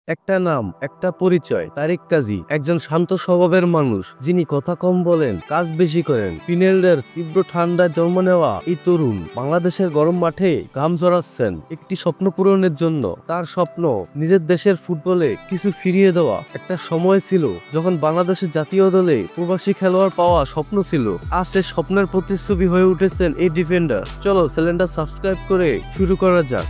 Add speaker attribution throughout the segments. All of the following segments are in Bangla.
Speaker 1: একটা নাম, একটা পরিচয়। তারিক কাজী একজন শান্ত স্বভাবের মানুষ, যিনি কথা কম বলেন, কাজ বেশি করেন। ফিনল্যান্ডের তীব্র ঠান্ডায় জন্ম নেওয়া এই তরুণ বাংলাদেশের গরম মাঠে ঘাম ঝরাচ্ছেন একটি স্বপ্ন পূরণের জন্য। তার স্বপ্ন নিজের দেশের ফুটবলে কিছু ফিরিয়ে দেওয়া। একটা সময় ছিল যখন বাংলাদেশের জাতীয় দলে প্রবাসী খেলোয়াড় পাওয়া স্বপ্ন ছিল। আজ সে স্বপ্নের প্রতিচ্ছবি হয়ে উঠেছেন এই ডিফেন্ডার। চলো চ্যানেলটা সাবস্ক্রাইব করে শুরু করা যাক।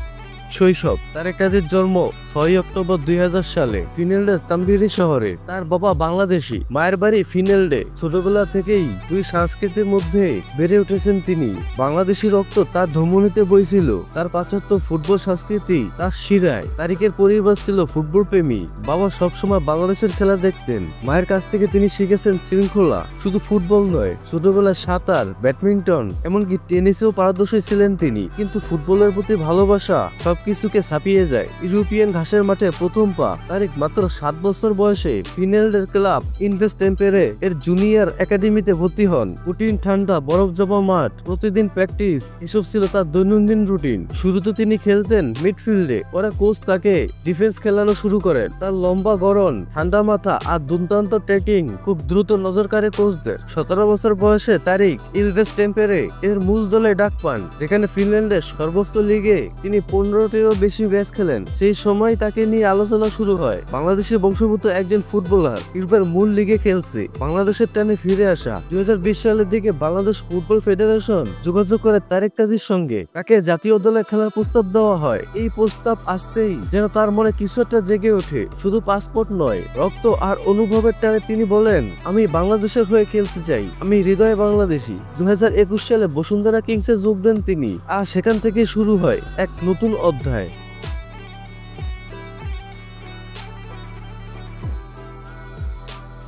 Speaker 1: শৈশব। তারেক কাজীর জন্ম 6 অক্টোবর 2000 সালে ফিনল্যান্ডের তাম্বিরি শহরে। তার বাবা বাংলাদেশি, মায়ের বাড়ি ফিনল্যান্ডে। ছোটবেলা থেকেই দুই সংস্কৃতির মধ্যে বেড়ে উঠেছেন তিনি। বাংলাদেশি রক্ত তার ধমনীতে বইছিল, তার পাশ্চাত্য ফুটবল সংস্কৃতি তার শিরায়। তারিকের পরিবার ছিল ফুটবল প্রেমী। বাবা সবসময় বাংলাদেশের খেলা দেখতেন। মায়ের কাছ থেকে তিনি শিখেছেন শৃঙ্খলা। শুধু ফুটবল নয়, ছোটবেলায় সাঁতার, ব্যাডমিন্টন, এমনকি টেনিসেও পারদর্শী ছিলেন তিনি। কিন্তু ফুটবলের প্রতি ভালোবাসা সবকিছুকে ছাপিয়ে যায়। ইউরোপিয়ান ঘাসের মাঠে প্রথম পা। তারিক মাত্র 7 বছর বয়সে ফিনল্যান্ডের ক্লাব ইনভেস্ট টেম্পেরে এর জুনিয়র একাডেমিতে ভর্তি হন। কঠিন ঠান্ডা, বরফ জমা মাঠ, প্রতিদিন প্র্যাকটিস, এসব ছিল তার দৈনন্দিন রুটিন। শুরুতে তিনি খেলতেন মিডফিল্ডে, পরে কোচ তাকে ডিফেন্স খেলানো শুরু করেন। তার লম্বা গড়ন, ঠান্ডা মাথা আর দুর্দান্ত ট্রেকিং খুব দ্রুত নজর কাড়ে কোচদের। 17 বছর বয়সে তারিক ইনভেস্ট টেম্পেরে এর মূল দলে ডাক পান, যেখানে ফিনল্যান্ডের সর্বোচ্চ লিগে তিনি 15টিরও বেশি ম্যাচ খেলেন। সেই সময় তাকে নিয়ে আলোচনা শুরু হয়। বাংলাদেশের বংশোদ্ভূত একজন ফুটবলার ইউরোপের মূল লিগে খেলছে, বাংলাদেশের টানে ফিরে আসা। 2020 সালের দিকে বাংলাদেশ ফুটবল ফেডারেশন যোগাযোগ করে তারেক কাজীর সঙ্গে। তাকে জাতীয় দলে খেলার প্রস্তাব দেওয়া হয়। এই প্রস্তাব আসতেই যেন তার মনে কিছু একটা জেগে ওঠে। শুধু পাসপোর্ট নয়, রক্ত আর অনুভবের টানে তিনি বলেন, আমি বাংলাদেশের হয়ে খেলতে চাই, আমি হৃদয়ে বাংলাদেশি। 2021 সালে বসুন্ধরা কিংসে যোগ দেন তিনি, আর সেখান থেকে শুরু হয় এক নতুন অধ্যায়।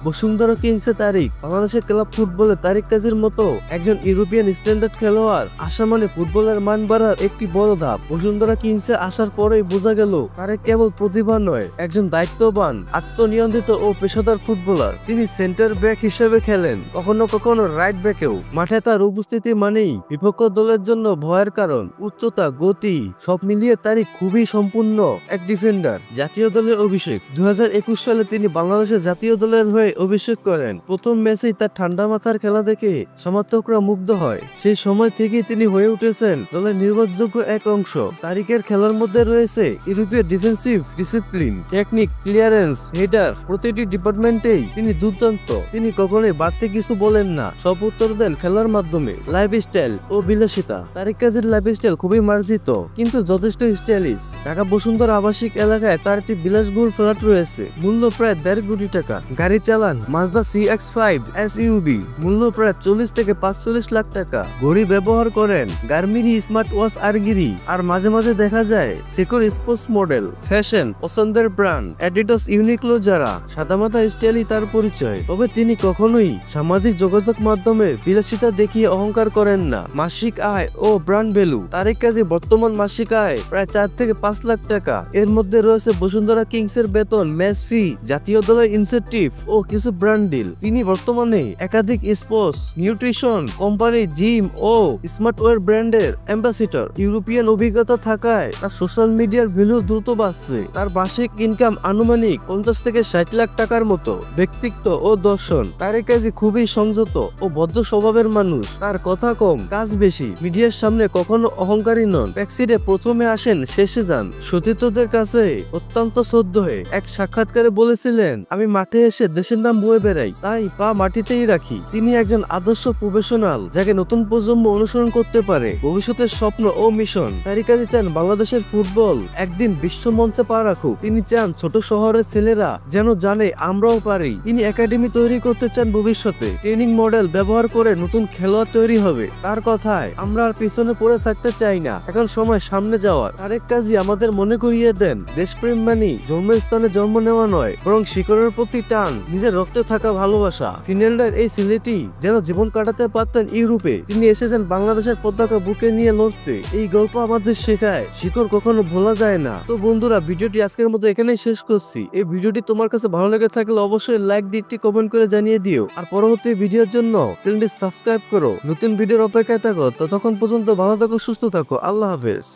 Speaker 1: বসুন্ধরা কিংসে তারিক বাংলাদেশের ক্লাব ফুটবলে তারিক কাজীর মতো একজন ইউরোপিয়ান স্ট্যান্ডার্ড খেলোয়াড় আসা মানে ফুটবলের মান বাড়ার একটি বড় ধাপ। বসুন্ধরা কিংসে আসার পরেই বোঝা গেল তারিক কেবল প্রতিভা নয়, একজন দায়িত্ববান, আত্মনিয়ন্ত্রিত ও পেশাদার ফুটবলার। তিনি সেন্টার ব্যাক হিসেবে খেলেন, কখনো কখনো রাইট ব্যাকেও। মাঠে তার উপস্থিতি মানেই বিপক্ষ দলের জন্য ভয়ের কারণ। উচ্চতা, গতি সব মিলিয়ে তারিক খুবই সম্পূর্ণ এক ডিফেন্ডার। জাতীয় দলের অভিষেক। 2021 সালে তিনি বাংলাদেশের জাতীয় দলের হয়ে অভিষেক করেন। প্রথম ম্যাচেই তার ঠান্ডা মাথার খেলা দেখে সমর্থকরা মুগ্ধ হয়। সেই সময় থেকেই তিনি হয়ে উঠেছেন দলের নির্ভরযোগ্য এক অংশ। তারিকের খেলার মধ্যে রয়েছে ইউরোপীয় defensive discipline, technique, clearance, header, প্রতিটি ডিপার্টমেন্টেই তিনি দুর্দান্ত। তিনি কখনোই বাড়তি কিছু বলেন না, সব উত্তর দেন খেলার মাধ্যমে। লাইফস্টাইল ও বিলাসিতা। তারিক কাজীর লাইফস্টাইল খুবই মার্জিত কিন্তু যথেষ্ট স্টাইলিশ। ঢাকা বসুন্ধরা আবাসিক এলাকায় তার একটি বিলাসবহুল ফ্ল্যাট রয়েছে, মূল্য প্রায় 1.5 কোটি টাকা। গাড়ি চালান মাজদা CX-5 SUV, মূল্য প্রায় 40 থেকে 45 লাখ টাকা। ঘড়ি ব্যবহার করেন গার্মিরি স্মার্ট ওয়াচ আরগিরি, আর মাঝে মাঝে দেখা যায় সেকোর স্পোর্টস মডেল। ফ্যাশন পছন্দের ব্র্যান্ড অ্যাডিডাস, ইউনিক্লো, যারা সাদামাটা স্টাইলই তার পরিচয়। তবে তিনি কখনোই সামাজিক যোগাযোগ মাধ্যমে বিলাসিতা দেখিয়ে অহংকার করেন না। মাসিক আয় ও ব্র্যান্ড ভ্যালু। তারিক কাজী বর্তমান মাসিক আয় প্রায় 4 থেকে 5 লাখ টাকা। এর মধ্যে রয়েছে বসুন্ধরা কিংসের বেতন, ম্যাচ ফি, জাতীয় দলের ইনসেন্টিভ ও কিছু ব্র্যান্ড ডিল। তিনি বর্তমানে একাধিক স্পোর্টস, নিউট্রিশন কোম্পানি, জিম ও স্মার্টওয়্যার ব্র্যান্ডের অ্যাম্বাসিডর। ইউরোপিয়ান অভিজ্ঞতা থাকায় তার সোশ্যাল মিডিয়ার ভ্যালু দ্রুত বাড়ছে। তার বার্ষিক ইনকাম আনুমানিক 50 থেকে 60 লাখ টাকার মতো। ব্যক্তিত্ব ও দর্শন। তারিক কাজী খুবই সংযত ও ভদ্র স্বভাবের মানুষ। তার কথা কম, কাজ বেশি। মিডিয়ার সামনে কখনো অহংকারী নন। ব্যাকসাইডে প্রথমে আসেন, শেষে যান। সতীর্থদের কাছে অত্যন্ত শ্রদ্ধ হয়ে এক সাক্ষাৎকারে বলেছিলেন, আমি মাঠে এসে দেশের নাম বয়ে বেড়াই, তাই পা মাটিতেই রাখি। তিনি একজন আদর্শ প্রফেশনাল, যাকে নতুন প্রজন্ম অনুসরণ করতে পারে। ভবিষ্যতের স্বপ্ন ও মিশন। তারিক কাজী চান বাংলাদেশের ফুটবল একদিন বিশ্ব মঞ্চে পা রাখুক। তিনি চান ছোট শহরের ছেলেরা যেন জানে আমরাও পারি। তিনি একাডেমি তৈরি করতে চান ভবিষ্যতে। ট্রেনিং মডেল ব্যবহার করে নতুন খেলোয়াড় তৈরি হবে। তার কথায় আমরা আর পিছনে পড়ে থাকতে চাই না, এখন সময় সামনে যাওয়ার। তারেক কাজী আমাদের মনে করিয়ে দেন, দেশপ্রেম মানি জন্মস্থানে জন্ম নেওয়া নয়, বরং শিকড়ের প্রতি টান, নিজের রক্তে থাকা ভালোবাসা। ফিনল্যান্ডের এই ছেলেটি যেন জীবন কাটাতে পারতেন ইউরোপে, তিনি এসেছেন বাংলাদেশের পতাকা বুকে নিয়ে লড়তে। এই গল্প আমাদের শেখায় শিকড় কখনো ভোলা যায় না। তো বন্ধুরা, ভিডিওটি আজকের মতো এখানেই শেষ করছি। এই ভিডিওটি তোমার কাছে ভালো লেগে থাকলে অবশ্যই লাইক দিয়ে একটি কমেন্ট করে জানিয়ে দিও। আর পরবর্তী ভিডিওর জন্য চ্যানেলটি সাবস্ক্রাইব করো। নতুন ভিডিওর অপেক্ষায় থাকো। ততক্ষণ পর্যন্ত ভালো থাকো, সুস্থ থাকো। আল্লাহ হাফেজ।